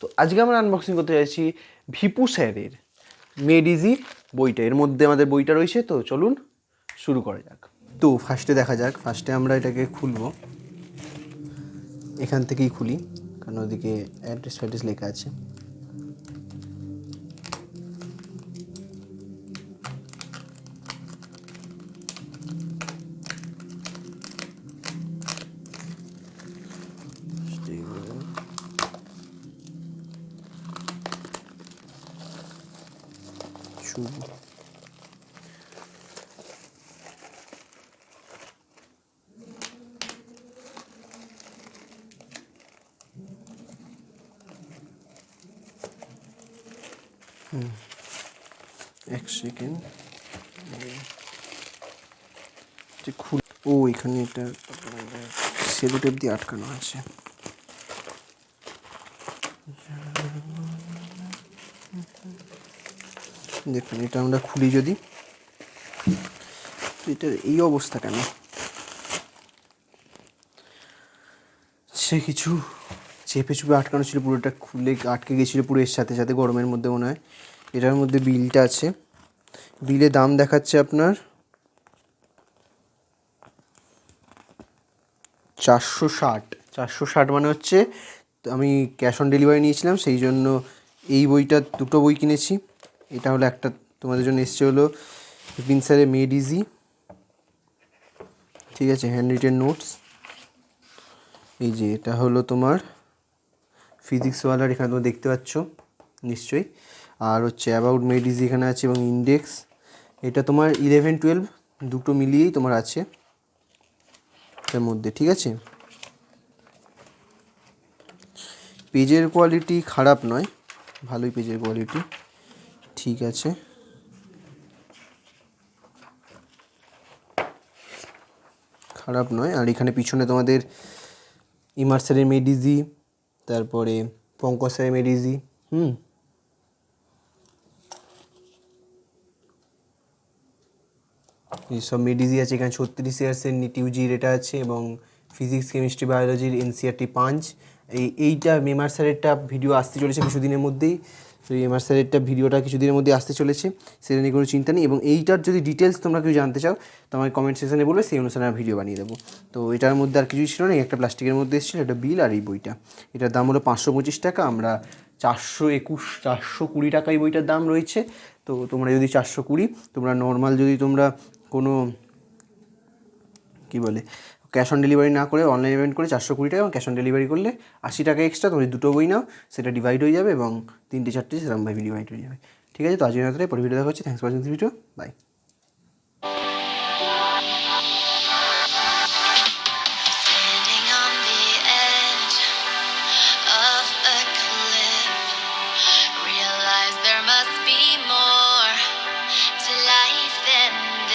তো আজকে আমরা আনবক্সিং করতে চাইছি ভিপু স্যারের মেড ইজি বইটা। এর মধ্যে আমাদের বইটা রয়েছে, তো চলুন শুরু করা যাক। তো ফার্স্টে দেখা যাক, ফার্স্টে আমরা এটাকে খুলবো, এখান থেকেই খুলি কারণ ওদিকে অ্যাড্রেস ফ্যাড্রেস লেখা আছে। এক সেকেন্ড, ও এখানে এটা সেলো টেপ দিয়ে আটকানো আছে। দেখুন, এটা আমরা খুলি যদি, এটার এই অবস্থা কেন? সে কিছু চেপে চুপে আটকানো ছিল, পুরোটা খুলে আটকে গেছিলো পুরো এর সাথে সাথে, গরমের মধ্যে মনে হয়। এটার মধ্যে বিলটা আছে, বিলে দাম দেখাচ্ছে আপনার 460 মানে হচ্ছে, আমি ক্যাশ অন ডেলিভারি নিয়েছিলাম সেই জন্য এই বইটা দুটো বই কিনেছি। এটা হলো একটা, তোমাদের জন্য এসছে হলো বিপিন স্যারের মেড ইজি, ঠিক আছে, হ্যান্ড রিটেন নোটস। এই যে এটা হলো তোমার ফিজিক্সওয়ালার, এখানে তোমরা দেখতে পাচ্ছ নিশ্চয়ই। আর হচ্ছে অ্যাবাউট মেড ইজি এখানে আছে, এবং ইন্ডেক্স। এটা তোমার 11-12 দুটো মিলিয়েই তোমার আছে এর মধ্যে, ঠিক আছে। পেজের কোয়ালিটি খারাপ নয়, ভালোই পেজের কোয়ালিটি, ঠিক আছে। খারাপ নয়। আর এখানে পিছনে তোমাদের ইমার স্যারের মেড ইজি, তারপরে পঙ্কজ স্যারের মেড ইজি, এইসব মেড ইজি আছে। এখানে 36 ইয়ার্সের নিটিউজির এটা আছে, এবং ফিজিক্স কেমিস্ট্রি বায়োলজির এনসিআরটি পাঞ্চ। এইটা এমআর স্যারেরটা ভিডিও আসতে চলেছে কিছুদিনের মধ্যেই, তো এমআর স্যারেরটা ভিডিওটা কিছুদিনের মধ্যে আসতে চলেছে, সেটা নিয়ে কোনো চিন্তা নেই। এবং এইটার যদি ডিটেলস তোমরা কেউ জানতে চাও তো আমার কমেন্ট সেকশনে বলবে, সেই অনুসারে আমি ভিডিও বানিয়ে দেবো। তো এটার মধ্যে আর কিছুই ছিল না, একটা প্লাস্টিকের মধ্যে এসেছিলো, একটা বিল আর এই বইটা। এটার দাম হলো 525 টাকা। আমরা 420 টাকা এই বইটার দাম রয়েছে। তো তোমরা যদি 420, তোমরা নর্মাল যদি তোমরা কোনো কী বলে ক্যাশ অন ডেলিভারি না করে অনলাইন পেমেন্ট করে 420 টাকা, এবং ক্যাশ অন ডেলিভারি করলে 80 টাকা এক্সট্রা, তুমি দুটো বই নাও সেটা ডিভাইড হয়ে যাবে, এবং 3টে 4টে সেরকমভাবে ডিভাইড হয়ে যাবে, ঠিক আছে। তো আজকের মতো পরে ভিডিও দেখা হচ্ছে। Thanks for watching this video, by.